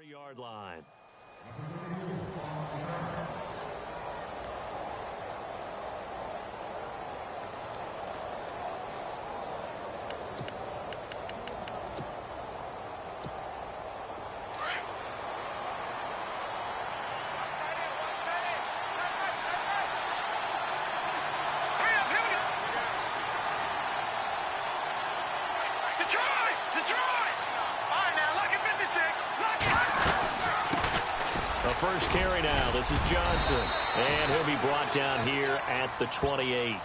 4-yard line. First carry now. This is Johnson. And he'll be brought down here at the 28.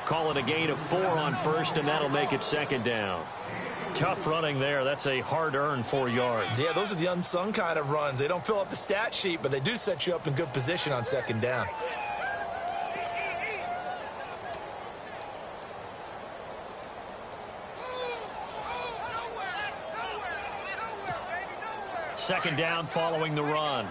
Call it a gain of 4 on first, and that'll make it second down. Tough running there. That's a hard-earned 4 yards. Yeah, those are the unsung kind of runs. They don't fill up the stat sheet, but they do set you up in good position on second down. Second down following the run.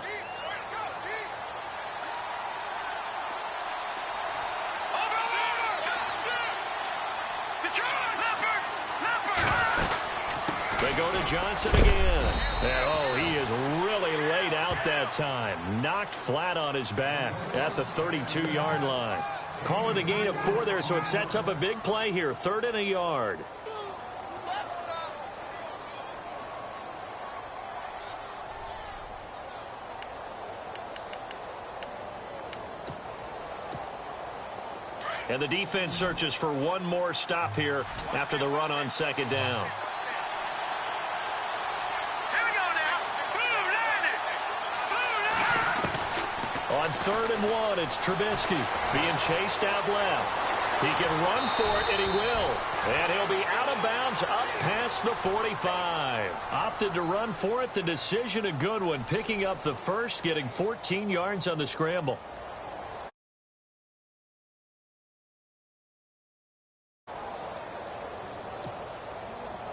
They go to Johnson again. And, he is really laid out that time. Knocked flat on his back at the 32-yard line. Call it a gain of 4 there, so it sets up a big play here. 3rd and a yard. And the defense searches for one more stop here after the run on second down. On 3rd and 1, it's Trubisky being chased out left. He can run for it, and he will. And he'll be out of bounds up past the 45. Opted to run for it. The decision a good one. Picking up the first, getting 14 yards on the scramble.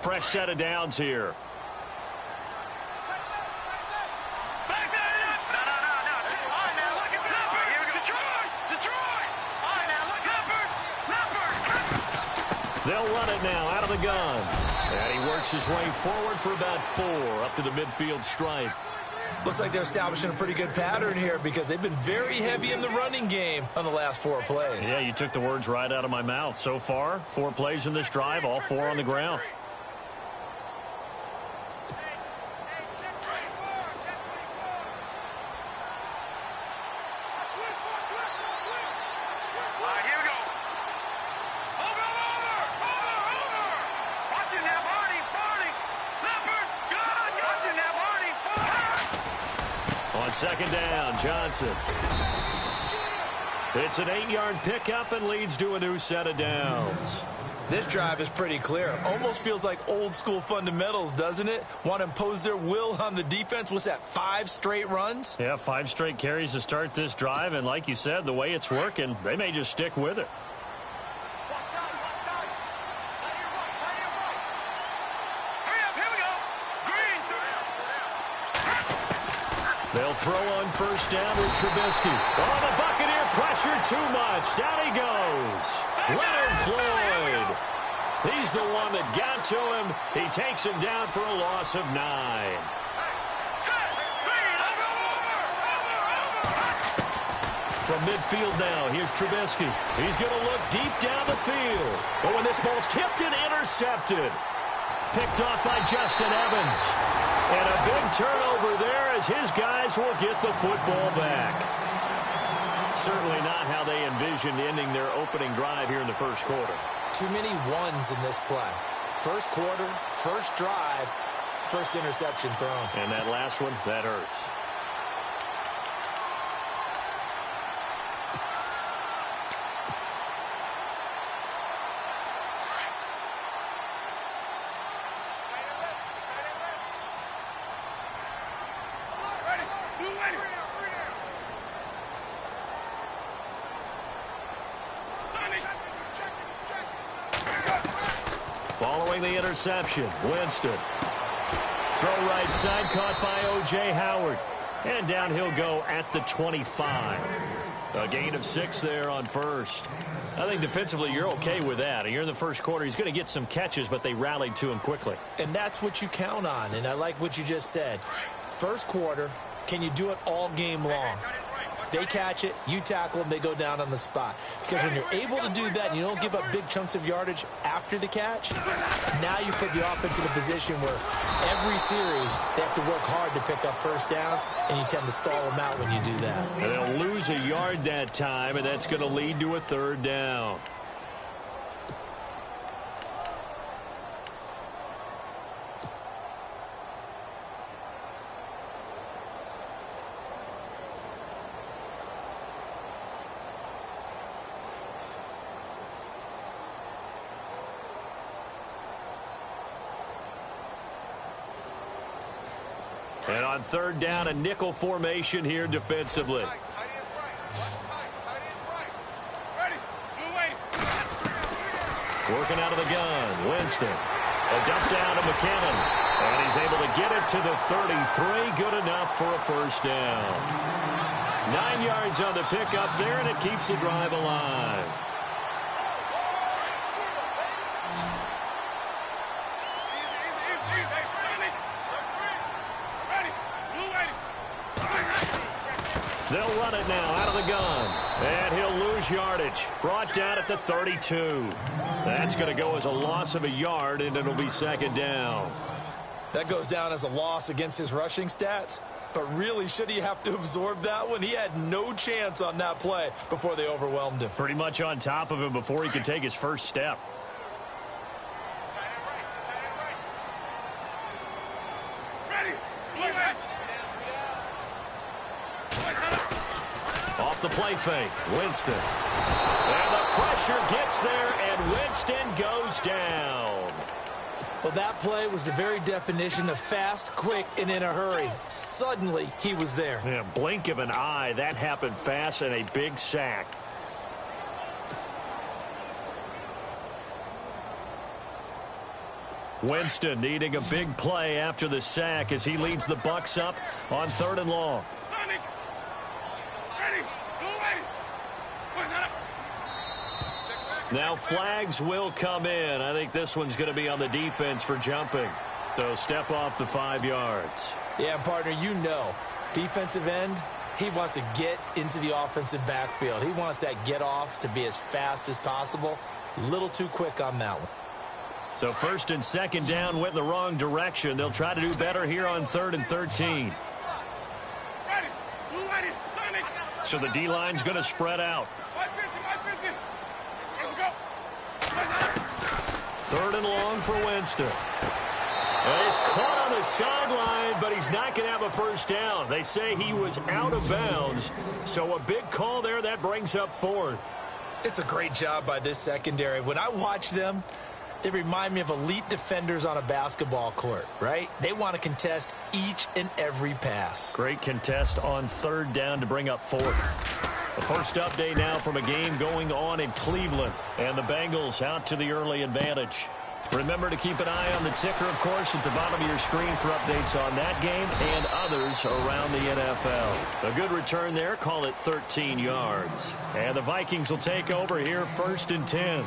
Fresh set of downs here. They'll run it now out of the gun. And he works his way forward for about 4 up to the midfield stripe. Looks like they're establishing a pretty good pattern here because they've been very heavy in the running game on the last 4 plays. Yeah, you took the words right out of my mouth. So far, 4 plays in this drive, all 4 on the ground. Second down, Johnson. It's an 8-yard pickup and leads to a new set of downs. This drive is pretty clear. Almost feels like old-school fundamentals, doesn't it? Want to impose their will on the defense. What's that, 5 straight runs? Yeah, 5 straight carries to start this drive, and like you said, the way it's working, they may just stick with it. They'll throw on first down with Trubisky. Oh, the Buccaneer pressure too much. Down he goes. Leonard Floyd. He's the one that got to him. He takes him down for a loss of 9. From midfield now, here's Trubisky. He's going to look deep down the field. But when this ball's tipped and intercepted. Picked off by Justin Evans. And a big turnover there as his guys will get the football back. Certainly not how they envisioned ending their opening drive here in the first quarter. Too many ones in this play. First quarter, first drive, first interception thrown. And that last one, that hurts. Following the interception, Winston. Throw right side, caught by O.J. Howard. And down he'll go at the 25. A gain of 6 there on first. I think defensively you're okay with that. You're in the first quarter. He's going to get some catches, but they rallied to him quickly. And that's what you count on, and I like what you just said. first quarter, can you do it all game long? They catch it, you tackle them, they go down on the spot. Because when you're able to do that and you don't give up big chunks of yardage after the catch, now you put the offense in a position where every series they have to work hard to pick up first downs, and you tend to stall them out when you do that. And they'll lose a yard that time, and that's going to lead to a third down. And on third down, a nickel formation here defensively. Working out of the gun, Winston. A dump down to McKinnon. And he's able to get it to the 33. Good enough for a first down. 9 yards on the pickup there, and it keeps the drive alive. They'll run it now out of the gun. And he'll lose yardage. Brought down at the 32. That's going to go as a loss of a yard, and it'll be second down. That goes down as a loss against his rushing stats. But really, should he have to absorb that one? He had no chance on that play before they overwhelmed him. Pretty much on top of him before he could take his first step. Off the play fake, Winston. And the pressure gets there, and Winston goes down. Well, that play was the very definition of fast, quick, and in a hurry. Suddenly, he was there. Yeah, blink of an eye. That happened fast, and a big sack. Winston needing a big play after the sack as he leads the Bucs up on 3rd and long. Now flags will come in. I think this one's going to be on the defense for jumping. So step off the 5 yards. Yeah, partner, you know, defensive end, he wants to get into the offensive backfield. He wants that get off to be as fast as possible. A little too quick on that one. So 1st and 2nd down went in the wrong direction. They'll try to do better here on 3rd and 13. So the D-line's going to spread out. 3rd and long for Winston. And he's caught on the sideline, but he's not going to have a first down. They say he was out of bounds. So a big call there. That brings up 4th. It's a great job by this secondary. When I watch them, they remind me of elite defenders on a basketball court, right? They want to contest each and every pass. Great contest on 3rd down to bring up 4th. The first update now from a game going on in Cleveland. And the Bengals out to the early advantage. Remember to keep an eye on the ticker, of course, at the bottom of your screen for updates on that game and others around the NFL. A good return there. Call it 13 yards. And the Vikings will take over here 1st and 10.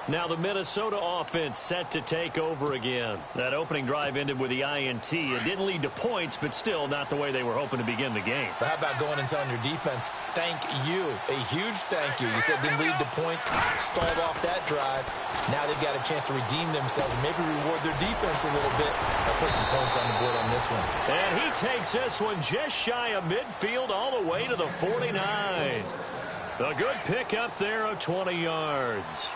Now the Minnesota offense set to take over again. That opening drive ended with the INT. It didn't lead to points, but still not the way they were hoping to begin the game. But how about going and telling your defense, thank you, a huge thank you. You said it didn't lead to points, stalled off that drive. Now they've got a chance to redeem themselves and maybe reward their defense a little bit by putting some points on the board on this one. And he takes this one just shy of midfield all the way to the 49. A good pick up there of 20 yards.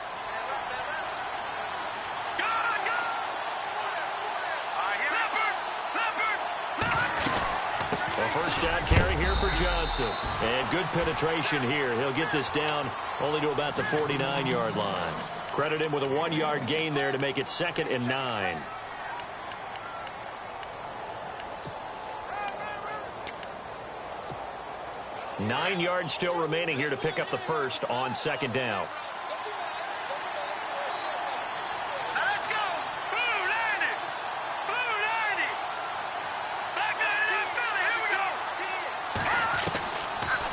First down carry here for Johnson. And good penetration here. He'll get this down only to about the 49-yard line. Credit him with a 1-yard gain there to make it 2nd and 9. Nine yards still remaining here to pick up the first on 2nd down.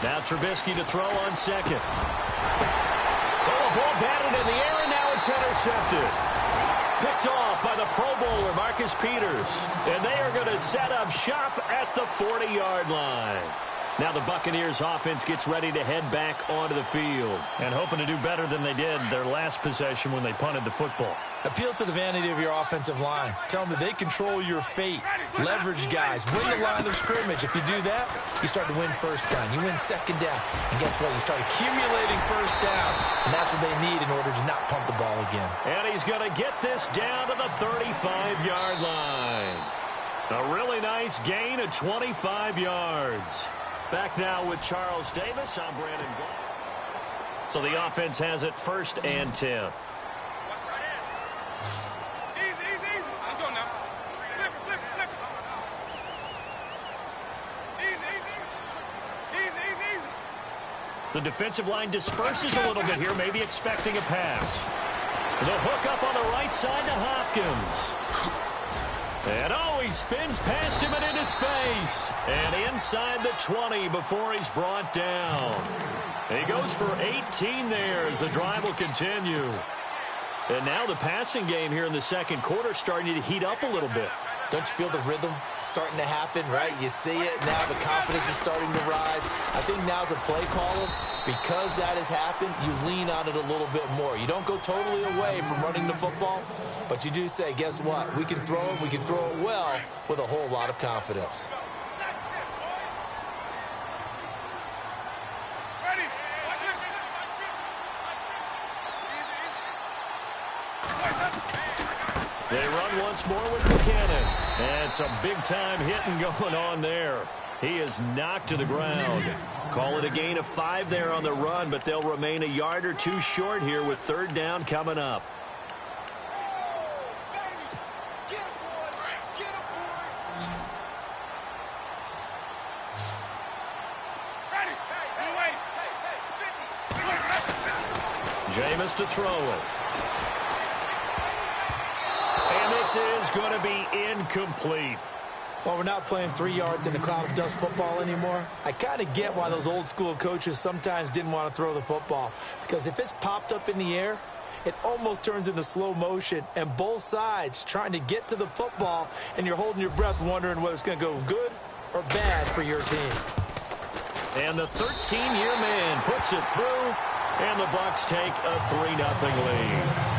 Now Trubisky to throw on 2nd. Oh, a ball batted in the air, and now it's intercepted. Picked off by the Pro Bowler, Marcus Peters. And they are going to set up shop at at the 40-yard line. Now the Buccaneers offense gets ready to head back onto the field. And hoping to do better than they did their last possession when they punted the football. Appeal to the vanity of your offensive line. Tell them that they control your fate. Leverage guys. Win the line of scrimmage. If you do that, you start to win first down. You win second down. And guess what? You start accumulating first downs. And that's what they need in order to not punt the ball again. And he's going to get this down to the 35-yard line. A really nice gain of 25 yards. Back now with Charles Davis. I'm Brandon Gold. So the offense has it 1st and 10. The defensive line disperses a little bit here, maybe expecting a pass. The hook up on the right side to Hopkins. And he spins past him and into space. And inside the 20 before he's brought down. He goes for 18 there as the drive will continue. And now the passing game here in the second quarter starting to heat up a little bit. Don't you feel the rhythm starting to happen, right? You see it now. The confidence is starting to rise. I think now's a play caller. Because that has happened, you lean on it a little bit more. You don't go totally away from running the football, but you do say, guess what? We can throw it. We can throw it well with a whole lot of confidence. They run once more with Buchanan. And some big-time hitting going on there. He is knocked to the ground. Call it a gain of 5 there on the run, but they'll remain a yard or 2 short here with 3rd down coming up. Jameis to throw it. And this is going to be incomplete. Well, we're not playing 3 yards in a cloud of dust football anymore. I kind of get why those old school coaches sometimes didn't want to throw the football. Because if it's popped up in the air, it almost turns into slow motion. And both sides trying to get to the football, and you're holding your breath wondering whether it's going to go good or bad for your team. And the 13-year man puts it through, and the Bucs take a 3-0 lead.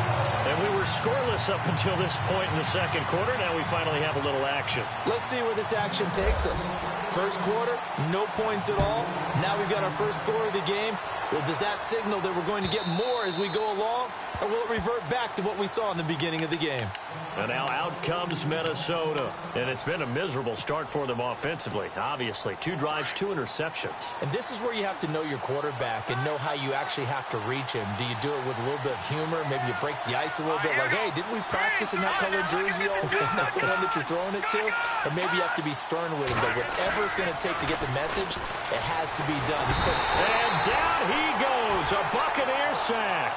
And we were scoreless up until this point in the second quarter. Now we finally have a little action. Let's see where this action takes us. First quarter, no points at all. Now we've got our first score of the game. Well, does that signal that we're going to get more as we go along? Or will it revert back to what we saw in the beginning of the game? And now out comes Minnesota. And it's been a miserable start for them offensively. Obviously, 2 drives, 2 interceptions. And this is where you have to know your quarterback and know how you actually have to reach him. Do you do it with a little bit of humor? Maybe you break the ice a little bit. Like, hey, didn't we practice in that colored jersey all week? Not the one that you're throwing it to? Or maybe you have to be stern with him. But whatever it's going to take to get the message, it has to be done. And down he goes. A Buccaneer sack.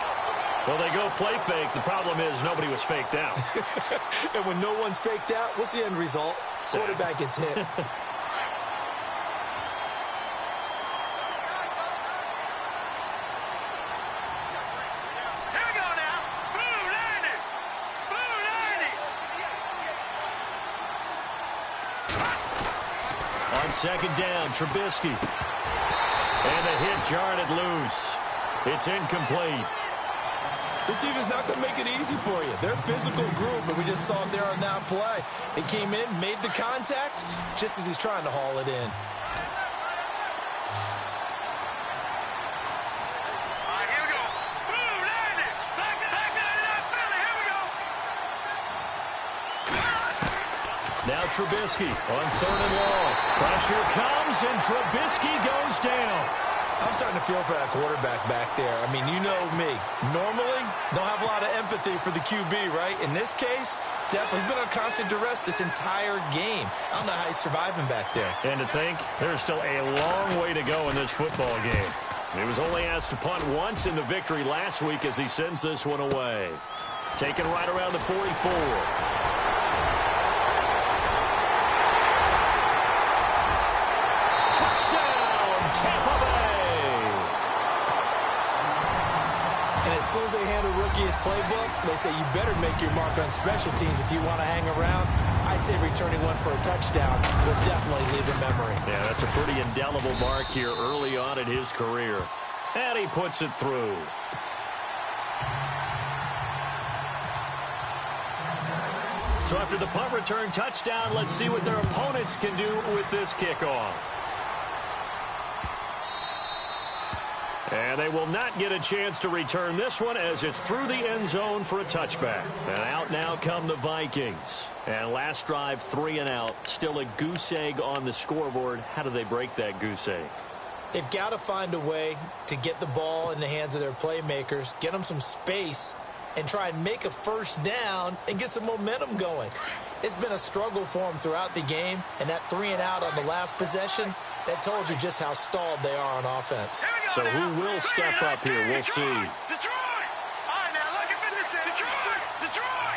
Well, they go play fake. The problem is nobody was faked out. And when no one's faked out, what's the end result? Sack. Quarterback gets hit. Here we go now. Blue 90. Blue 90. On second down, Trubisky. And the hit jarred it loose. It's incomplete. This defense is not going to make it easy for you. They're a physical group, and we just saw it there on that play. He came in, made the contact, just as he's trying to haul it in. All right, here we go. Blue 90. Back 99 Philly. Here we go. Now Trubisky on 3rd and long. Pressure comes, and Trubisky goes down. I'm starting to feel for that quarterback back there. I mean, you know me. Normally, don't have a lot of empathy for the QB, right? In this case, definitely, he's been on constant duress this entire game. I don't know how he's surviving back there. And to think, there's still a long way to go in this football game. He was only asked to punt once in the victory last week as he sends this one away. Taken right around the 44. Tampa Bay. And as soon as they hand a rookie his playbook, they say you better make your mark on special teams if you want to hang around. I'd say returning one for a touchdown will definitely leave a memory. Yeah, that's a pretty indelible mark here early on in his career. And he puts it through. So after the punt return touchdown, let's see what their opponents can do with this kickoff. And they will not get a chance to return this one as it's through the end zone for a touchback. And out now come the Vikings. And last drive, 3 and out. Still a goose egg on the scoreboard. How do they break that goose egg? They've got to find a way to get the ball in the hands of their playmakers, get them some space, and try and make a first down and get some momentum going. It's been a struggle for them throughout the game, and that 3 and out on the last possession, that told you just how stalled they are on offense. So who will step up here? We'll see. Detroit! All right, now look at this. Detroit!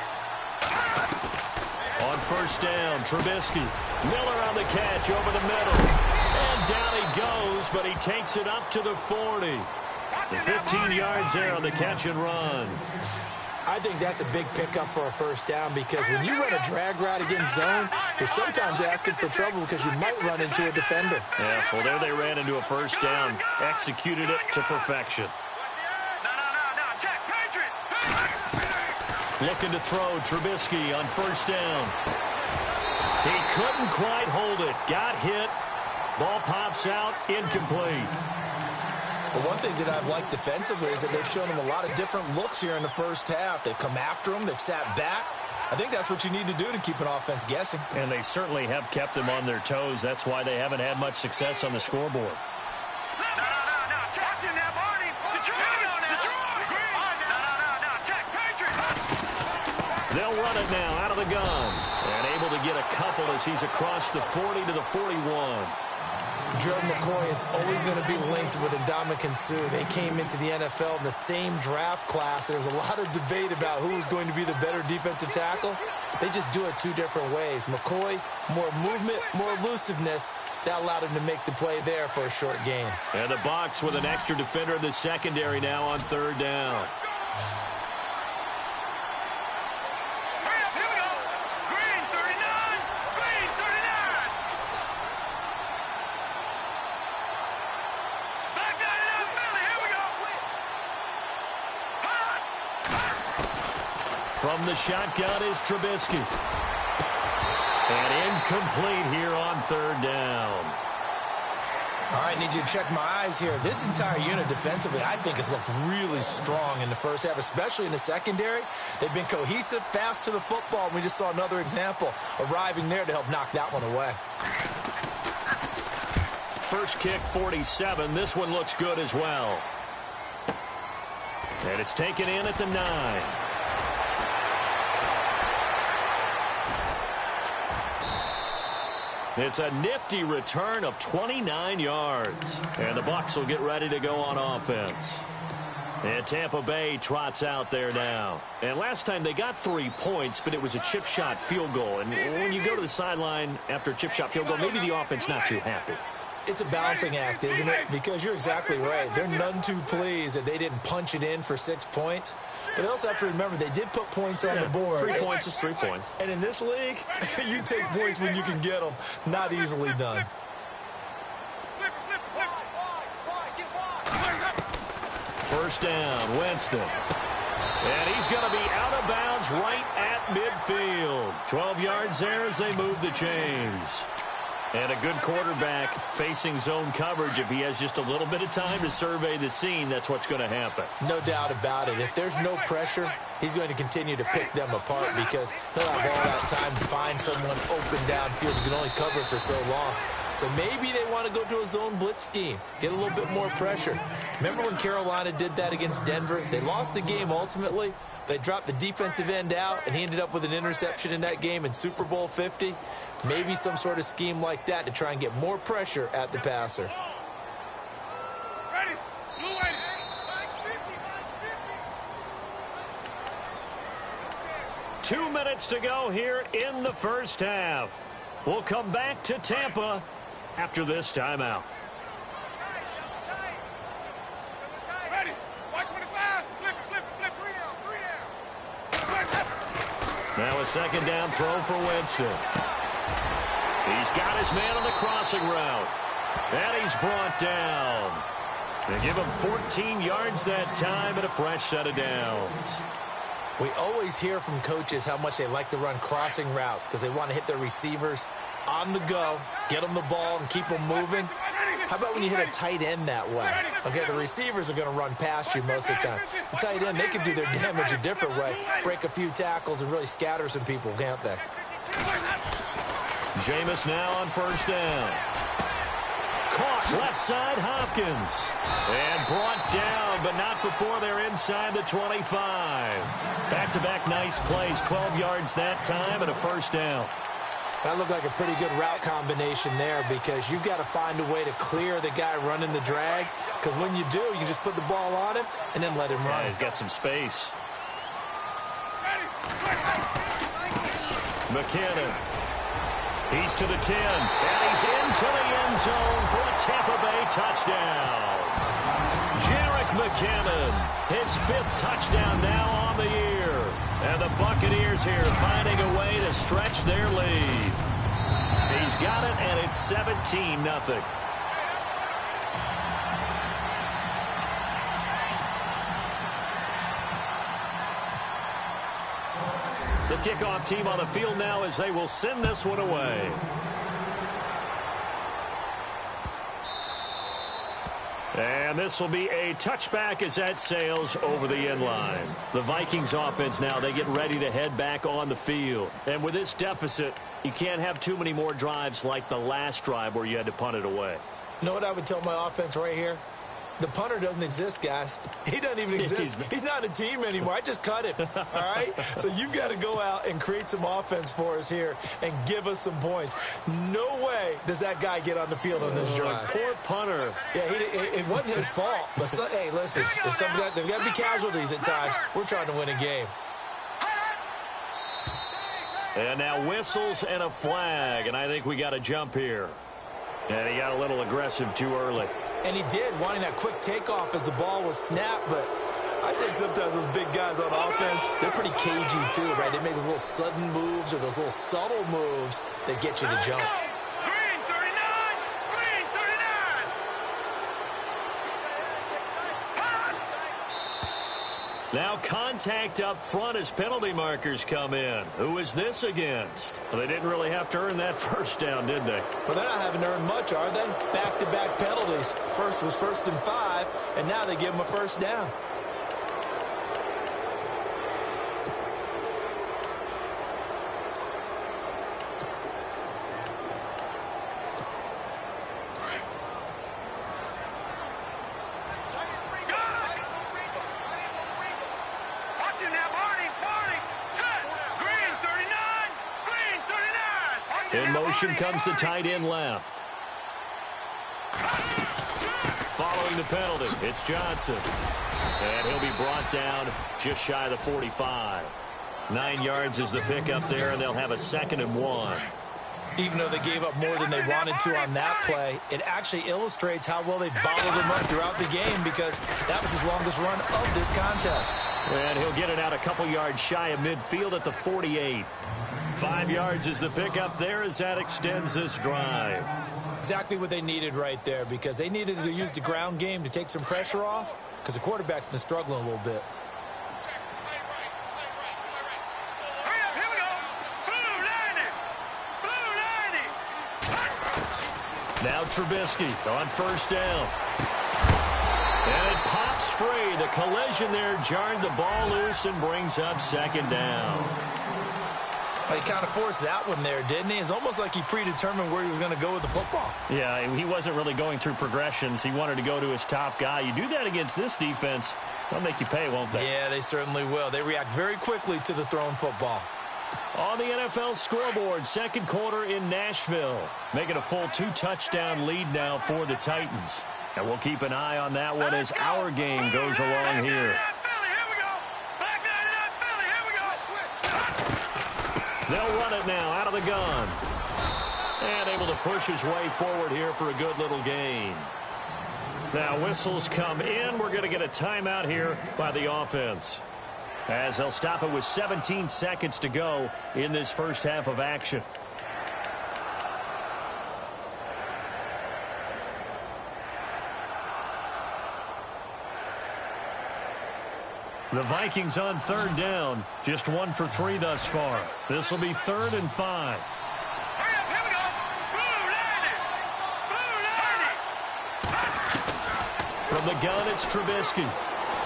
On first down, Trubisky. Miller on the catch over the middle. And down he goes, but he takes it up to the 40. The 15 yards there on the catch and run. I think that's a big pickup for a first down because when you run a drag route against zone, you're sometimes asking for trouble because you might run into a defender. Yeah, well, there they ran into a first down. Executed it to perfection. No, check, Patriot! Looking to throw, Trubisky on first down. He couldn't quite hold it. Got hit. Ball pops out, incomplete. But one thing that I've liked defensively is that they've shown them a lot of different looks here in the first half. They've come after them. They've sat back. I think that's what you need to do to keep an offense guessing. And they certainly have kept them on their toes. That's why they haven't had much success on the scoreboard. No, check. Watch him now, Barney. Detroit! No, check, Patriot! They'll run it now out of the gun. And able to get a couple as he's across the 40 to the 41. Joe McCoy is always going to be linked with Ndamukong Suh. They came into the NFL in the same draft class. There was a lot of debate about who was going to be the better defensive tackle. They just do it 2 different ways. McCoy, more movement, more elusiveness. That allowed him to make the play there for a short gain. And the box with an extra defender in the secondary now on third down. From the shotgun is Trubisky. And incomplete here on third down. All right, need you to check my eyes here. This entire unit defensively, I think, has looked really strong in the first half, especially in the secondary. They've been cohesive, fast to the football, and we just saw another example arriving there to help knock that one away. First kick, 47. This one looks good as well. And it's taken in at the 9. It's a nifty return of 29 yards. And the Bucs will get ready to go on offense. And Tampa Bay trots out there now. And last time they got 3 points, but it was a chip shot field goal. And when you go to the sideline after a chip shot field goal, maybe the offense not too happy. It's a balancing act, isn't it? Because you're exactly right. They're none too pleased that they didn't punch it in for 6 points. But they also have to remember they did put points on the board. 3 points is 3 points. And in this league, you take points when you can get them. Not easily done. First down, Winston. And he's going to be out of bounds right at midfield. 12 yards there as they move the chains. And a good quarterback facing zone coverage. If he has just a little bit of time to survey the scene, that's what's going to happen. No doubt about it. If there's no pressure, he's going to continue to pick them apart because he'll have all that time to find someone open downfield. He can only cover for so long. So maybe they want to go to a zone blitz scheme, get a little bit more pressure. Remember when Carolina did that against Denver? They lost the game ultimately. They dropped the defensive end out, and he ended up with an interception in that game in Super Bowl 50. Maybe some sort of scheme like that to try and get more pressure at the passer. Ready? Blue ready. 2 minutes to go here in the first half. We'll come back to Tampa after this timeout. Ready? 125. Flip, 3 down. Now a second down throw for Winston. He's got his man on the crossing route. And he's brought down. They give him 14 yards that time and a fresh set of downs. We always hear from coaches how much they like to run crossing routes because they want to hit their receivers on the go, get them the ball, and keep them moving. How about when you hit a tight end that way? Okay, the receivers are going to run past you most of the time. The tight end, they can do their damage a different way, break a few tackles and really scatter some people, can't they? Jameis now on first down. Caught left side, Hopkins. And brought down, but not before they're inside the 25. Back-to-back nice plays, 12 yards that time and a first down. That looked like a pretty good route combination there because you've got to find a way to clear the guy running the drag because when you do, you can just put the ball on him and then let him run. Yeah, he's got some space. McKinnon. He's to the 10, and he's into the end zone for a Tampa Bay touchdown. Jerick McKinnon, his 5th touchdown now on the year. And the Buccaneers here finding a way to stretch their lead. He's got it, and it's 17-0. The kickoff team on the field now as they will send this one away. And this will be a touchback as that sails over the end line. The Vikings offense now, they get ready to head back on the field. And with this deficit, you can't have too many more drives like the last drive where you had to punt it away. You know what I would tell my offense right here? The punter doesn't exist, guys. He doesn't even exist. He's not a team anymore. I just cut him, all right? So you've got to go out and create some offense for us here and give us some points. No way does that guy get on the field on this drive. Poor punter. Yeah, it wasn't his fault. But, hey, listen, there's got to be casualties at times. We're trying to win a game. And now whistles and a flag, and I think we got a jump here. And he got a little aggressive too early. And he did, wanting that quick takeoff as the ball was snapped. But I think sometimes those big guys on offense, they're pretty cagey too, right? They make those little sudden moves or those little subtle moves that get you to jump. Green 39! Green 39! Now contact up front as penalty markers come in. Who is this against? Well, they didn't really have to earn that first down, did they? Well, they're not having to earn much, are they? Back-to-back penalties. First was 1st and 5, and now they give them a first down. In motion comes the tight end left. Following the penalty, it's Johnson. And he'll be brought down just shy of the 45. 9 yards is the pickup there, and they'll have a 2nd and 1. Even though they gave up more than they wanted to on that play, it actually illustrates how well they bottled him up throughout the game because that was his longest run of this contest. And he'll get it out a couple yards shy of midfield at the 48. 5 yards is the pickup there as that extends this drive. Exactly what they needed right there because they needed to use the ground game to take some pressure off because the quarterback's been struggling a little bit. Here we go. Blue 90. Blue 90. Now Trubisky on first down. And it pops free. The collision there jarred the ball loose and brings up 2nd down. He kind of forced that one there, didn't he? It's almost like he predetermined where he was going to go with the football. Yeah, he wasn't really going through progressions. He wanted to go to his top guy. You do that against this defense, they'll make you pay, won't they? Yeah, they certainly will. They react very quickly to the thrown football. On the NFL scoreboard, 2nd quarter in Nashville. Making a full 2-touchdown lead now for the Titans. And we'll keep an eye on that one as our game goes along here. They'll run it now out of the gun. And able to push his way forward here for a good little gain. Now whistles come in. We're going to get a timeout here by the offense. as they'll stop it with 17 seconds to go in this first half of action. The Vikings on third down, just 1 for 3 thus far. This will be 3rd and 5. Hurry up, here we go. Boom, landed. Boom, landed. From the gun, it's Trubisky.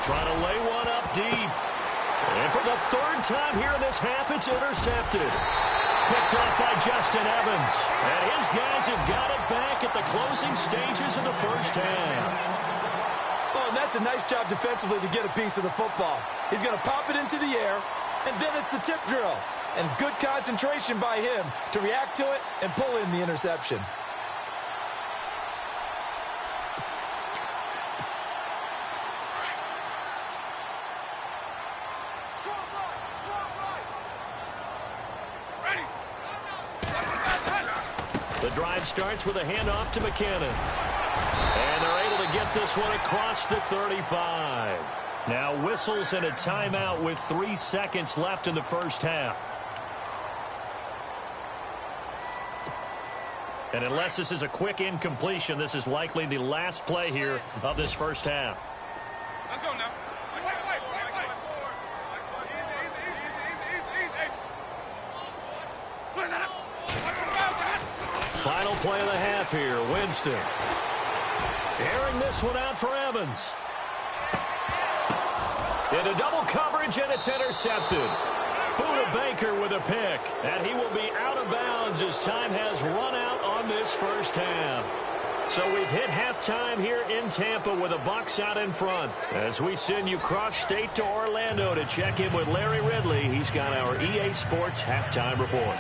Trying to lay one up deep. And for the 3rd time here in this half, it's intercepted. Picked off by Justin Evans. And his guys have got it back at the closing stages of the first half. Oh, and that's a nice job defensively to get a piece of the football. He's going to pop it into the air, and then it's the tip drill. And good concentration by him to react to it and pull in the interception. The drive starts with a handoff to McKinnon. And they're able to get this one across the 35. Now whistles and a timeout with 3 seconds left in the first half. And unless this is a quick incompletion, this is likely the last play here of this first half. Let's go now. Final play of the half here, Winston. Airing this one out for Evans. Into double coverage, and it's intercepted. Buda Baker with a pick, and he will be out of bounds as time has run out on this first half. So we've hit halftime here in Tampa with the Bucs out in front. As we send you cross-state to Orlando to check in with Larry Ridley, he's got our EA Sports halftime report.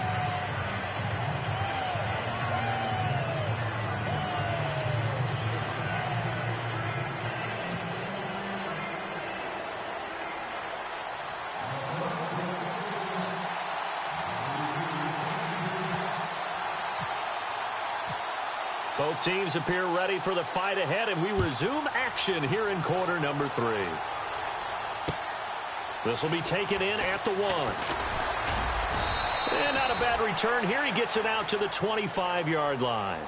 Both teams appear ready for the fight ahead, and we resume action here in quarter number 3. This will be taken in at the 1. And not a bad return here. He gets it out to the 25-yard line.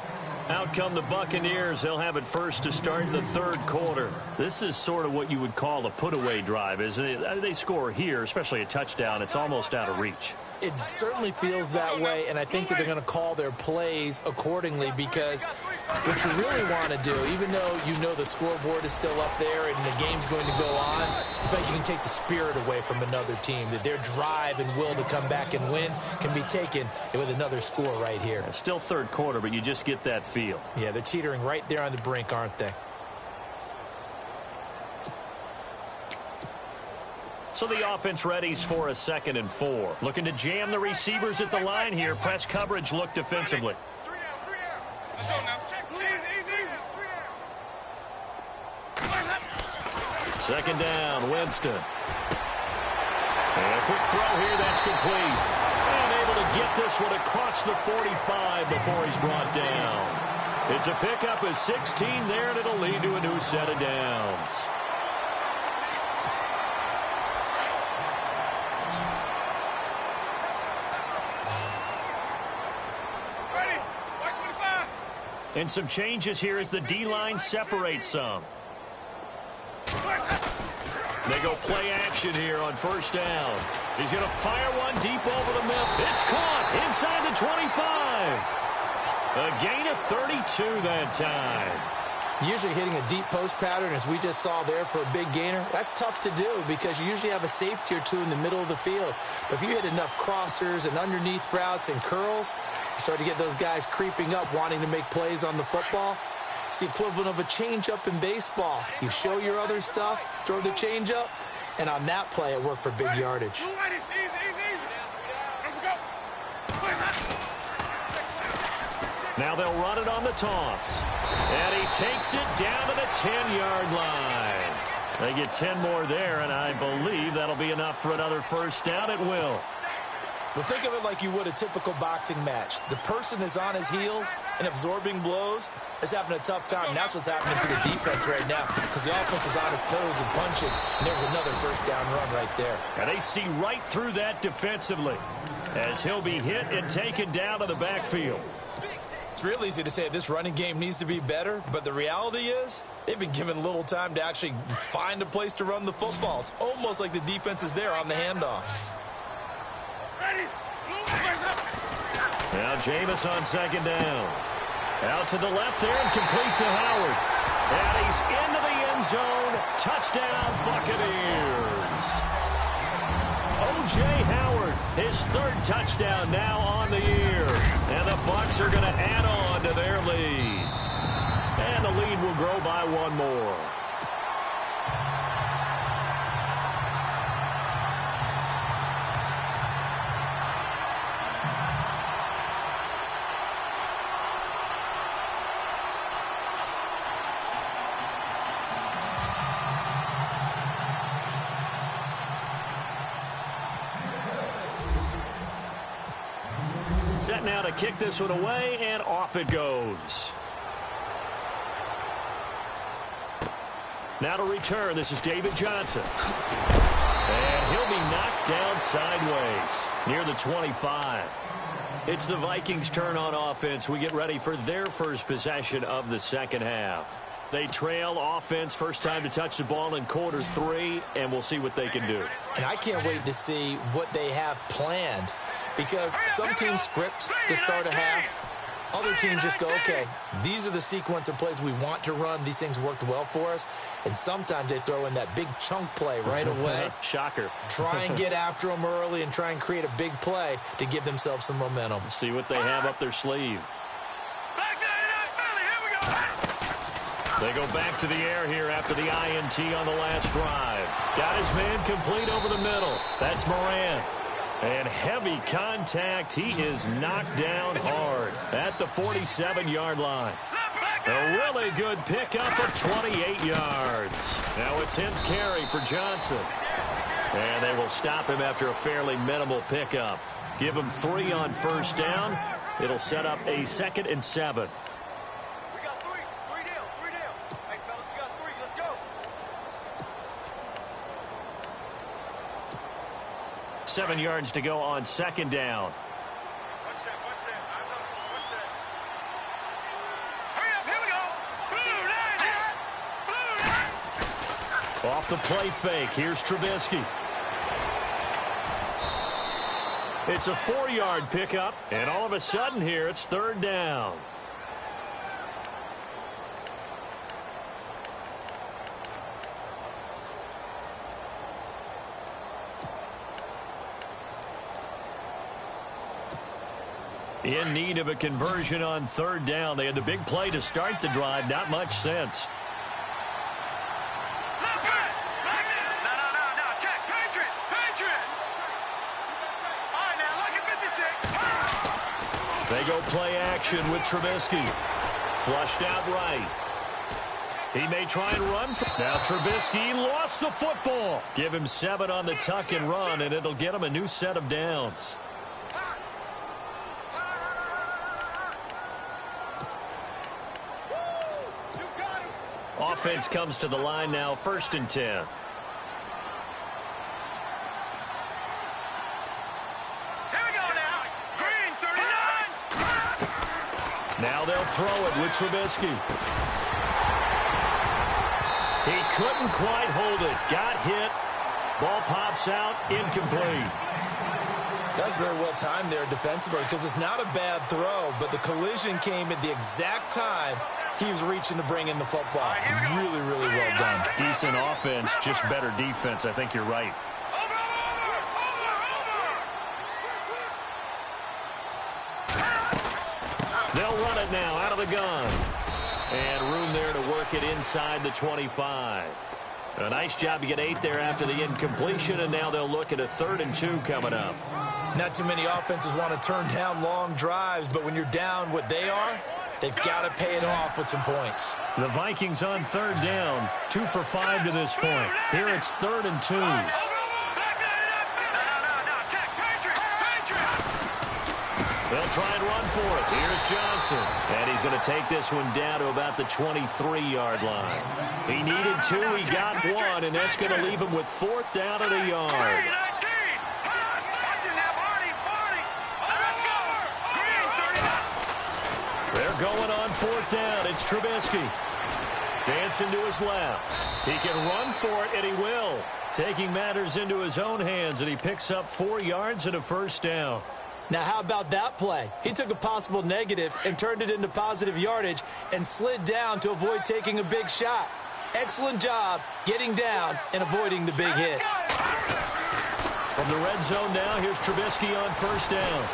Out come the Buccaneers. They'll have it first to start in the 3rd quarter. This is sort of what you would call a put-away drive, isn't it? They score here, especially a touchdown. It's almost out of reach. It certainly feels that way, and I think that they're going to call their plays accordingly, because what you really want to do, even though you know the scoreboard is still up there and the game's going to go on, I think you can take the spirit away from another team, that their drive and will to come back and win can be taken with another score right here. It's still 3rd quarter, but you just get that feel. Yeah, they're teetering right there on the brink, aren't they? So the offense readies for a 2nd and 4. Looking to jam the receivers at the line here. Press coverage look defensively. 3 down. Let's go now. Easy. 2nd down, Winston. And a quick throw here, that's complete. And able to get this one across the 45 before he's brought down. It's a pickup of 16 there, and it'll lead to a new set of downs. And some changes here as the D-line separates some. They go play action here on 1st down. He's going to fire one deep over the middle. It's caught inside the 25. A gain of 32 that time. Usually hitting a deep post pattern, as we just saw there, for a big gainer, that's tough to do because you usually have a safety or 2 in the middle of the field. But if you hit enough crossers and underneath routes and curls, you start to get those guys creeping up, wanting to make plays on the football. It's the equivalent of a changeup in baseball. You show your other stuff, throw the changeup, and on that play, it worked for big yardage. Now they'll run it on the toss. And he takes it down to the 10-yard line. They get 10 more there, and I believe that'll be enough for another 1st down. It will. Well, think of it like you would a typical boxing match. The person is on his heels and absorbing blows is having a tough time. And that's what's happening to the defense right now because the offense is on his toes and punching. And there's another first down run right there. And they see right through that defensively as he'll be hit and taken down to the backfield. It's real easy to say this running game needs to be better, but the reality is they've been given little time to actually find a place to run the football. It's almost like the defense is there on the handoff. Now Jameis on second down. Out to the left there and complete to Howard. And he's into the end zone. Touchdown, Buccaneers. O.J. Howard, his third touchdown now on the year. And the Bucs are going to add on to their lead. And the lead will grow by one more. Set now to kick this one away, and off it goes. Now to return, this is David Johnson. And he'll be knocked down sideways near the 25. It's the Vikings' turn on offense. We get ready for their first possession of the second half. They trail offense, first time to touch the ball in quarter 3, and we'll see what they can do. And I can't wait to see what they have planned. Because some teams script to start a half. Other teams just go, okay, these are the sequence of plays we want to run. These things worked well for us. And sometimes they throw in that big chunk play right away. Shocker. Try and get after them early and try and create a big play to give themselves some momentum. See what they have up their sleeve. They go back to the air here after the INT on the last drive. Got his man complete over the middle. That's Moran. And heavy contact. He is knocked down hard at the 47-yard line. A really good pickup of 28 yards. Now a 10th carry for Johnson. And they will stop him after a fairly minimal pickup. Give him 3 on first down. It'll set up a 2nd and 7. We got 3. 3 down. 3 down. Hey, fellas, we got 3. Let's go. 7 yards to go on second down. Watch that. Watch that. I'm not going to watch that. Hurry up. Here we go. Blue line. Blue line. Off the play fake. Here's Trubisky. It's a 4-yard pickup, and all of a sudden here it's third down. In need of a conversion on third down. They had the big play to start the drive. Not much sense. No. Check. Patriot. All right, now, look at 56. They go play action with Trubisky. Flushed out right. He may try and run. Now Trubisky lost the football. Give him 7 on the tuck and run, and it'll get him a new set of downs. Offense comes to the line now, 1st and 10. Here we go now. Green, 39. Now they'll throw it with Trubisky. He couldn't quite hold it. Got hit. Ball pops out, incomplete. That's very well timed there defensively because it's not a bad throw, but the collision came at the exact time he was reaching to bring in the football. Really, really well done. Decent offense, just better defense. I think you're right. They'll run it now out of the gun. And room there to work it inside the 25. A nice job to get 8 there after the incompletion, and now they'll look at a 3rd and 2 coming up. Not too many offenses want to turn down long drives, but when you're down what they are, they've got to pay it off with some points. The Vikings on 3rd down, 2 for 5 to this point. Here it's 3rd and 2. No. Check. Patriot. They'll try and run for it. Here's Johnson. And he's going to take this one down to about the 23-yard line. He needed 2. He got 1, and that's going to leave him with 4th down at a yard. They're going on 4th down. It's Trubisky. Dancing to his left. He can run for it, and he will. Taking matters into his own hands, and he picks up 4 yards and a 1st down. Now, how about that play? He took a possible negative and turned it into positive yardage and slid down to avoid taking a big shot. Excellent job getting down and avoiding the big hit. From the red zone now, here's Trubisky on 1st down.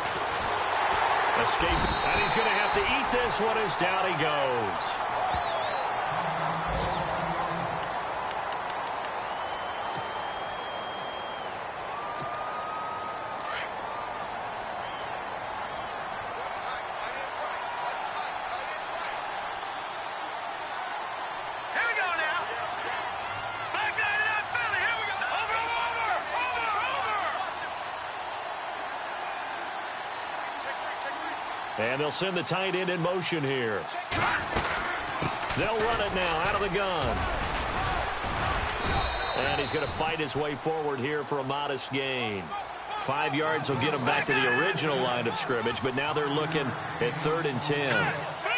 Escape, and he's going to have to eat this one as down he goes. And they'll send the tight end in motion here. They'll run it now out of the gun. And he's going to fight his way forward here for a modest gain. 5 yards will get him back to the original line of scrimmage, but now they're looking at 3rd and 10.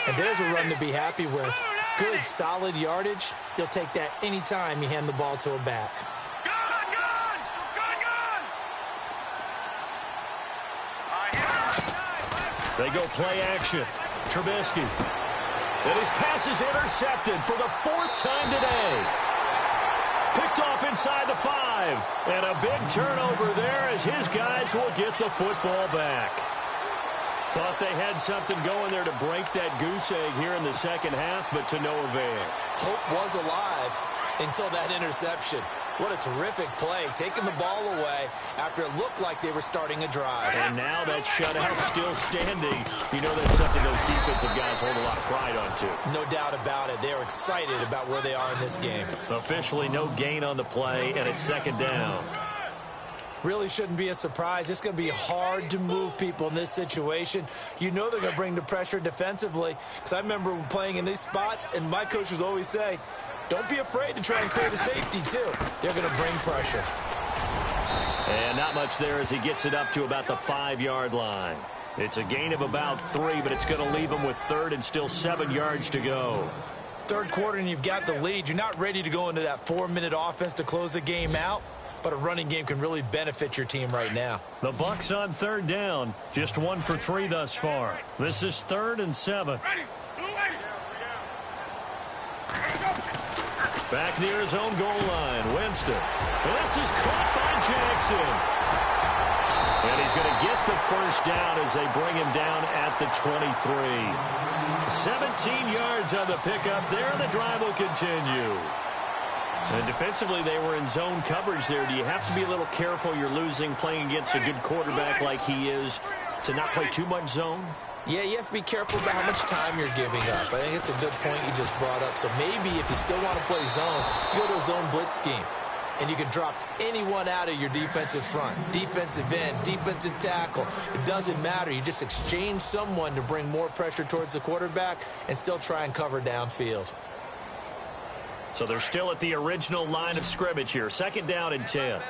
And there's a run to be happy with. Good, solid yardage. He'll take that any time you hand the ball to a back. They go play action. Trubisky. And his pass is intercepted for the 4th time today. Picked off inside the 5. And a big turnover there as his guys will get the football back. Thought they had something going there to break that goose egg here in the second half, but to no avail. Hope was alive until that interception. What a terrific play, taking the ball away after it looked like they were starting a drive. And now that shutout still standing. You know that's something those defensive guys hold a lot of pride on, too. No doubt about it. They're excited about where they are in this game. Officially no gain on the play, and it's 2nd down. Really shouldn't be a surprise. It's going to be hard to move people in this situation. You know they're going to bring the pressure defensively. Because I remember playing in these spots, and my coaches always say, don't be afraid to try and create a safety, too. They're going to bring pressure. And not much there as he gets it up to about the 5-yard line. It's a gain of about 3, but it's going to leave him with 3rd and still 7 yards to go. 3rd quarter, and you've got the lead. You're not ready to go into that 4-minute offense to close the game out. But a running game can really benefit your team right now. The Bucs on 3rd down. Just 1 for 3 thus far. This is 3rd and 7. Back near his own goal line. Winston. This is caught by Jackson. And he's going to get the 1st down as they bring him down at the 23. 17 yards on the pickup there. The drive will continue. And defensively, they were in zone coverage there. Do you have to be a little careful? You're losing, playing against a good quarterback like he is, to not play too much zone? Yeah, you have to be careful about how much time you're giving up. I think it's a good point you just brought up. So maybe if you still want to play zone, you go to a zone blitz scheme. And you can drop anyone out of your defensive front. Defensive end, defensive tackle. It doesn't matter. You just exchange someone to bring more pressure towards the quarterback and still try and cover downfield. So they're still at the original line of scrimmage here. 2nd down and 10.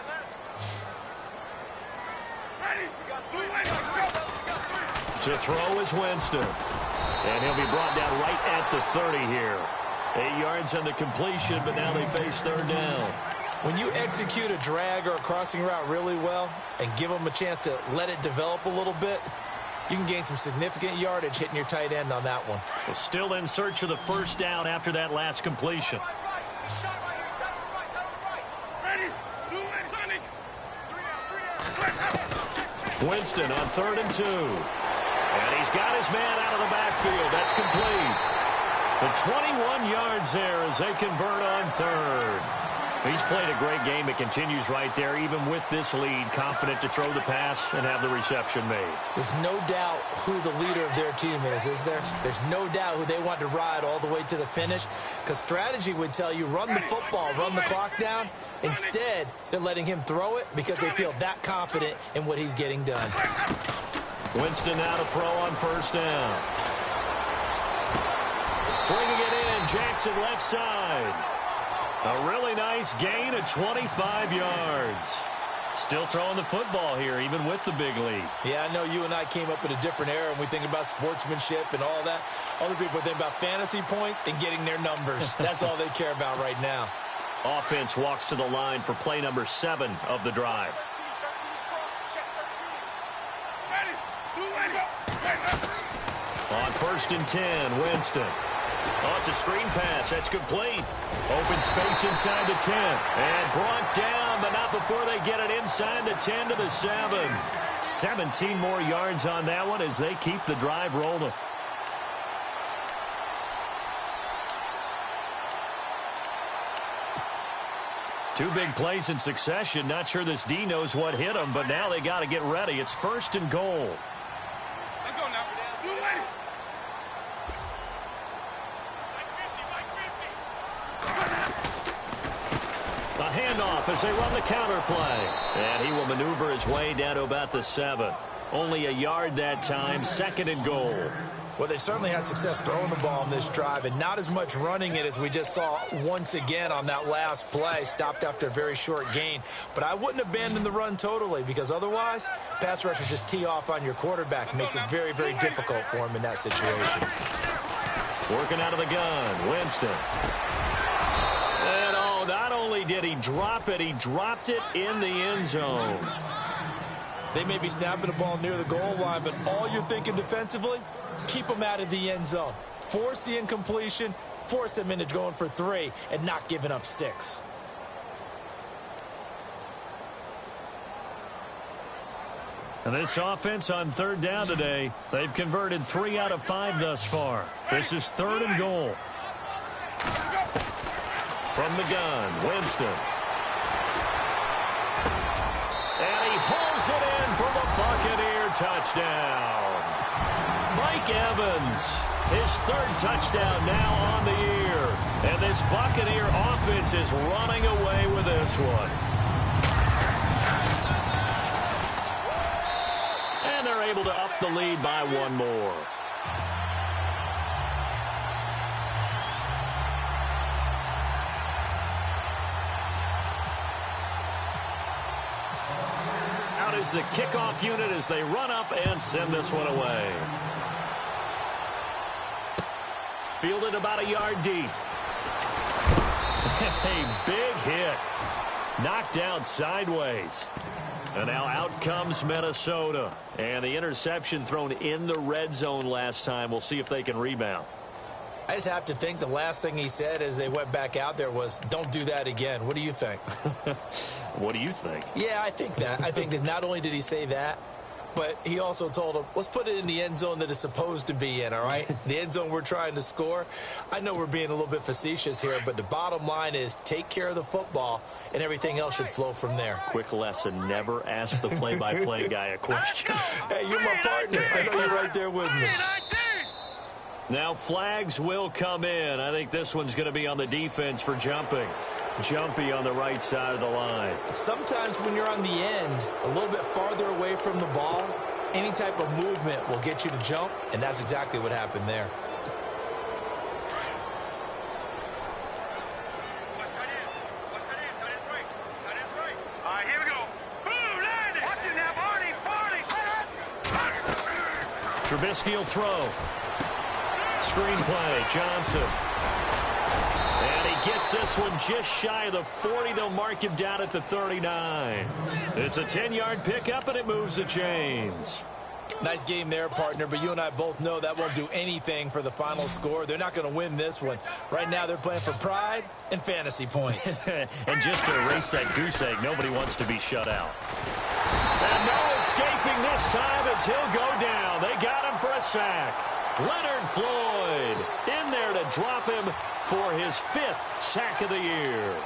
To throw is Winston. And he'll be brought down right at the 30 here. 8 yards on the completion, but now they face 3rd down. When you execute a drag or a crossing route really well and give them a chance to let it develop a little bit, you can gain some significant yardage hitting your tight end on that one. Well, still in search of the 1st down after that last completion. Winston on 3rd and 2. And he's got his man out of the backfield. That's complete. The 21 yards there as they convert on 3rd. He's played a great game. It continues right there, even with this lead, confident to throw the pass and have the reception made. There's no doubt who the leader of their team is there? There's no doubt who they want to ride all the way to the finish, because strategy would tell you run the football, run the clock down. Instead, they're letting him throw it because they feel that confident in what he's getting done. Winston now to throw on first down. Bringing it in, Jackson left side. A really nice gain of 25 yards. Still throwing the football here, even with the big lead. Yeah, I know you and I came up in a different era, and we think about sportsmanship and all that. Other people think about fantasy points and getting their numbers. That's all they care about right now. Offense walks to the line for play number 7 of the drive. On first and 10, Winston. Oh, it's a screen pass. That's complete. Open space inside the 10. And brought down, but not before they get it inside the 10 to the 7. 17 more yards on that one as they keep the drive rolling. Two big plays in succession. Not sure this D knows what hit them, but now they got to get ready. It's first and goal. Let's go now. A handoff as they run the counter play. And he will maneuver his way down to about the 7. Only a yard that time, second and goal. Well, they certainly had success throwing the ball in this drive and not as much running it as we just saw once again on that last play. Stopped after a very short gain. But I wouldn't abandon the run totally because otherwise, pass rushers just tee off on your quarterback. Makes it very, very difficult for him in that situation. Working out of the gun, Winston. And oh, not only did he drop it, he dropped it in the end zone. They may be snapping the ball near the goal line, but all you're thinking defensively, keep them out of the end zone. Force the incompletion, force them into going for 3, and not giving up 6. And this offense on third down today, they've converted 3 out of 5 thus far. This is third and goal. From the gun, Winston. And he pulls it in for the Buccaneer touchdown. Mike Evans, his 3rd touchdown now on the year. And this Buccaneer offense is running away with this one. And they're able to up the lead by 1 more. Out is the kickoff unit as they run up and send this one away. Fielded about a yard deep. A big hit. Knocked down sideways. And now out comes Minnesota. And the interception thrown in the red zone last time. We'll see if they can rebound. I just have to think the last thing he said as they went back out there was, don't do that again. What do you think? What do you think? Yeah, I think that. I think that not only did he say that, but he also told him, let's put it in the end zone that it's supposed to be in, all right? The end zone we're trying to score. I know we're being a little bit facetious here, but the bottom line is take care of the football, and everything else should flow from there. Quick lesson, never ask the play-by-play guy a question. Hey, you're my partner. I know you're right there with me. Now flags will come in. I think this one's going to be on the defense for jumping. Jumpy on the right side of the line. Sometimes when you're on the end, a little bit farther away from the ball, any type of movement will get you to jump, and that's exactly what happened there. All right, here we go. Boom, landed. Watch it now, Barney. Trubisky will throw. Screenplay, Johnson. And he gets this one just shy of the 40. They'll mark him down at the 39. It's a 10-yard pickup, and it moves the chains. Nice game there, partner, but you and I both know that won't do anything for the final score. They're not going to win this one. Right now, they're playing for pride and fantasy points. And just to erase that goose egg, nobody wants to be shut out. And no escaping this time as he'll go down. They got him for a sack. Leonard Floyd in there to drop him for his 5th sack of the year.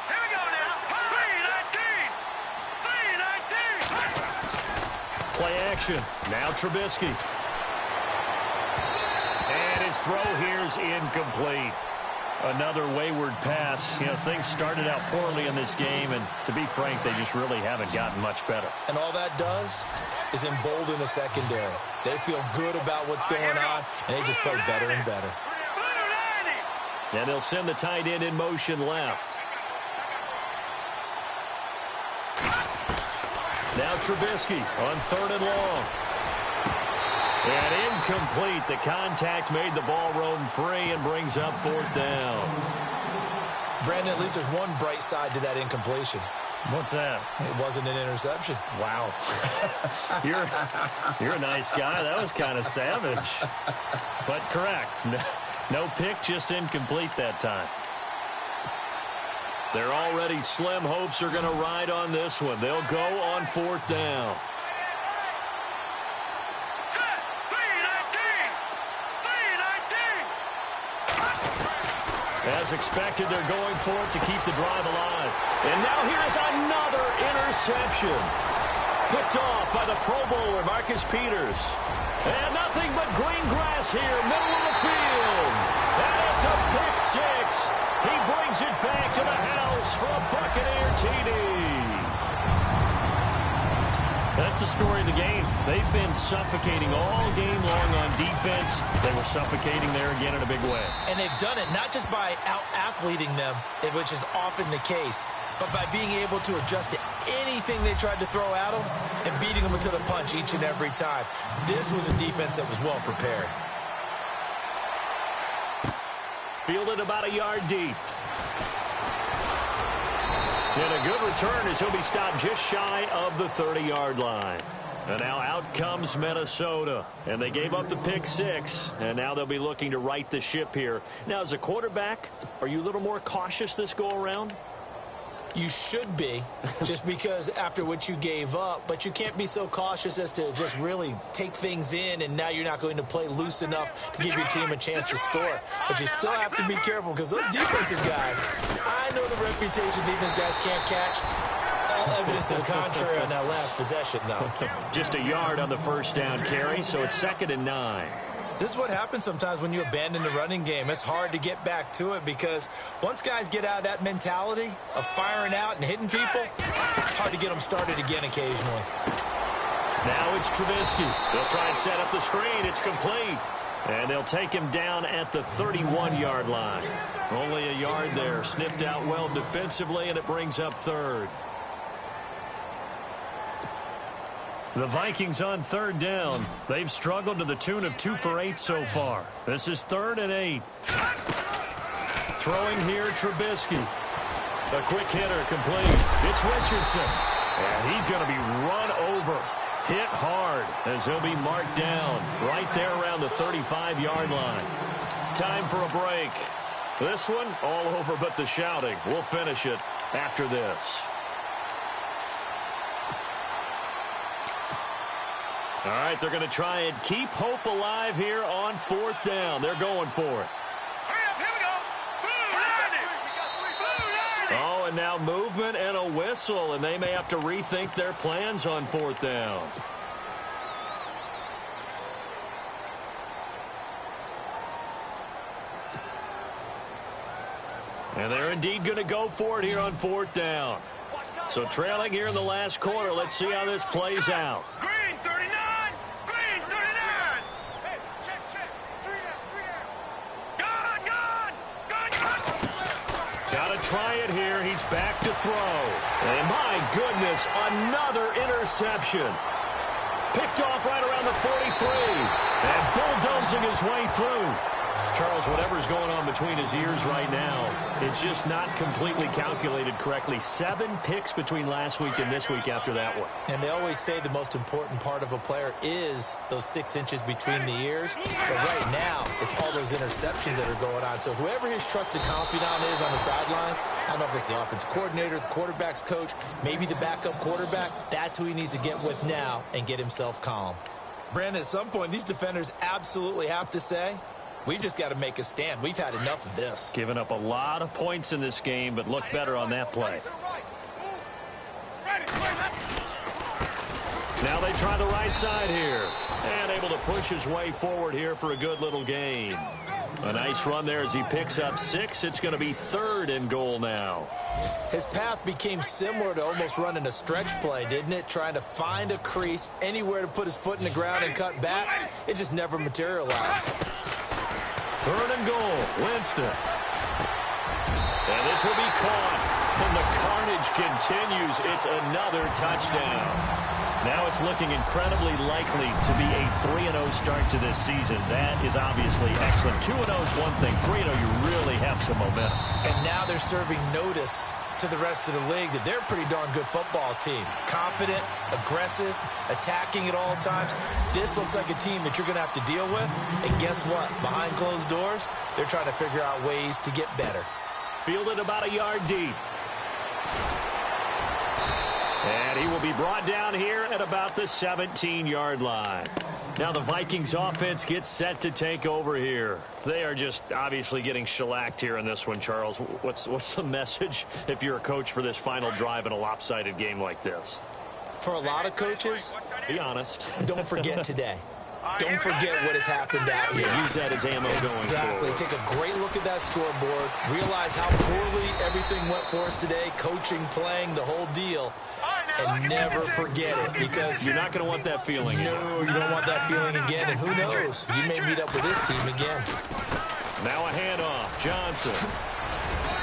Here we go now. 3-19. Play action. Now Trubisky. And his throw here's incomplete. Another wayward pass. You know, things started out poorly in this game, and to be frank, they just really haven't gotten much better. And all that does is embolden the secondary. They feel good about what's going on, and they just play better and better. And they'll send the tight end in motion left. Now Trubisky on 3rd and long. And incomplete. The contact made the ball roam free and brings up 4th down. Brandon, at least there's one bright side to that incompletion. What's that? It wasn't an interception. Wow. You're a nice guy. That was kind of savage. But correct. No pick, just incomplete that time. Their already slim hopes are going to ride on this one. They'll go on 4th down. As expected, they're going for it to keep the drive alive. And now here's another interception. Picked off by the Pro Bowler, Marcus Peters. And nothing but green grass here, middle of the field. And it's a pick 6. He brings it back to the house for a Buccaneer TD. That's the story of the game. They've been suffocating all game long on defense. They were suffocating there again in a big way. And they've done it not just by out-athleting them, which is often the case, but by being able to adjust to anything they tried to throw at them and beating them to the punch each and every time. This was a defense that was well prepared. Fielded about a yard deep. And a good return as he'll be stopped just shy of the 30-yard line. And now out comes Minnesota. And they gave up the pick 6. And now they'll be looking to right the ship here. Now, as a quarterback, are you a little more cautious this go-around? You should be, just because after what you gave up, but you can't be so cautious as to just really take things in, and now you're not going to play loose enough to give your team a chance to score. But you still have to be careful because those defensive guys, I know the reputation defense guys can't catch. All evidence to the contrary on that last possession, though. Just a yard on the first down carry, so it's 2nd and 9. This is what happens sometimes when you abandon the running game. It's hard to get back to it because once guys get out of that mentality of firing out and hitting people, it's hard to get them started again occasionally. Now it's Trubisky. They'll try and set up the screen. It's complete. And they'll take him down at the 31-yard line. Only a yard there. Sniffed out well defensively, and it brings up 3rd. The Vikings on 3rd down. They've struggled to the tune of 2 for 8 so far. This is 3rd and 8. Throwing here, Trubisky. A quick hitter complete. It's Richardson. And he's going to be run over. Hit hard as he'll be marked down right there around the 35-yard line. Time for a break. This one all over but the shouting. We'll finish it after this. All right, they're going to try and keep hope alive here on 4th down. They're going for it. Hurry up, here we go. Oh, and now movement and a whistle, and they may have to rethink their plans on 4th down. And they're indeed going to go for it here on 4th down. So trailing here in the last quarter, let's see how this plays out. Green 39. Green 39. Hey, check. 3 down. Gone. Got to try it here. He's back to throw. And my goodness, another interception. Picked off right around the 43. And bulldozing his way through. Charles, whatever's going on between his ears right now, it's just not completely calculated correctly. 7 picks between last week and this week after that one. And they always say the most important part of a player is those 6 inches between the ears. But right now, it's all those interceptions that are going on. So whoever his trusted confidant is on the sidelines, I don't know if it's the offensive coordinator, the quarterback's coach, maybe the backup quarterback, that's who he needs to get with now and get himself calm. Brandon, at some point, these defenders absolutely have to say, we've just got to make a stand. We've had enough of this. Giving up a lot of points in this game, but look better on that play. Now they try the right side here. And able to push his way forward here for a good little gain. A nice run there as he picks up 6. It's going to be 3rd and goal now. His path became similar to almost running a stretch play, didn't it? Trying to find a crease, anywhere to put his foot in the ground and cut back. It just never materialized. 3rd and goal, Winston. And this will be caught. And the carnage continues. It's another touchdown. Now it's looking incredibly likely to be a 3-0 start to this season. That is obviously excellent. 2-0 is one thing. 3-0, you really have some momentum. And now they're serving notice to the rest of the league that they're a pretty darn good football team. Confident, aggressive, attacking at all times. This looks like a team that you're going to have to deal with. And guess what? Behind closed doors, they're trying to figure out ways to get better. Fielded about a yard deep. And he will be brought down here at about the 17-yard line. Now the Vikings offense gets set to take over here. They are just obviously getting shellacked here in this one, Charles. What's the message if you're a coach for this final drive in a lopsided game like this? For a lot of coaches, be honest. Don't forget today. Don't forget what has happened out here. Use that as ammo going forward. Exactly. Take a great look at that scoreboard. Realize how poorly everything went for us today. Coaching, playing, the whole deal. And never forget it, because you're not going to want that feeling. No, you don't want that feeling again. And who knows? You may meet up with this team again. Now a handoff. Johnson.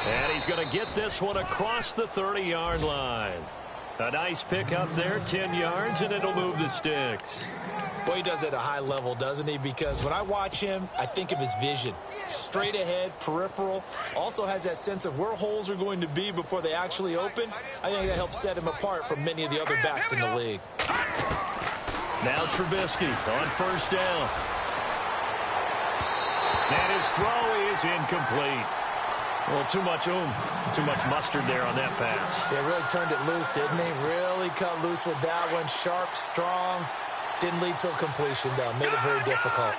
And he's going to get this one across the 30-yard line. A nice pick up there, 10 yards, and it'll move the sticks. Boy, he does it at a high level, doesn't he? Because when I watch him, I think of his vision. Straight ahead, peripheral. Also has that sense of where holes are going to be before they actually open. I think that helps set him apart from many of the other backs in the league. Now Trubisky on 1st down. And his throw is incomplete. Well, too much oomph, too much mustard there on that pass. Yeah, really turned it loose, didn't he? Really cut loose with that one. Sharp, strong. Didn't lead to a completion, though. Made it very difficult.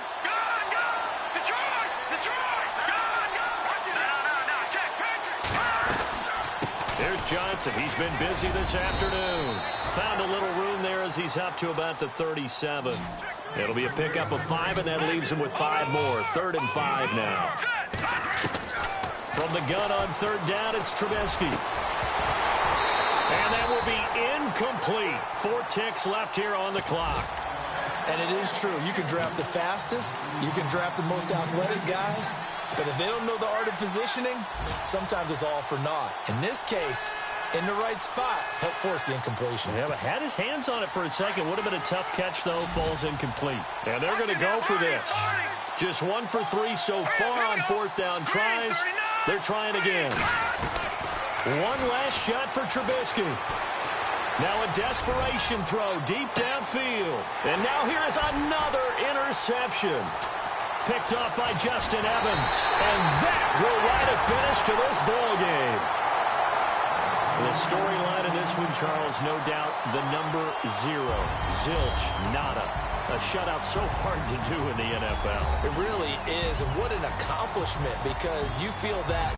There's Johnson. He's been busy this afternoon. Found a little room there as he's up to about the 37. It'll be a pickup of 5, and that leaves him with 5 more. 3rd and 5 now. From the gun on 3rd down, it's Trubisky. And that will be incomplete. 4 ticks left here on the clock. And it is true. You can draft the fastest. You can draft the most athletic guys. But if they don't know the art of positioning, sometimes it's all for naught. In this case, in the right spot, helped force the incompletion. Yeah, but had his hands on it for a second. Would have been a tough catch, though. Falls incomplete. And they're going to go for this. Just 1 for 3 so far on 4th down tries. They're trying again. One last shot for Trubisky. Now a desperation throw deep downfield. And now here is another interception. Picked off by Justin Evans. And that will write a finish to this ball game. The storyline in this one, Charles, no doubt the number 0. Zilch, nada. A shutout so hard to do in the NFL. It really is. And what an accomplishment, because you feel that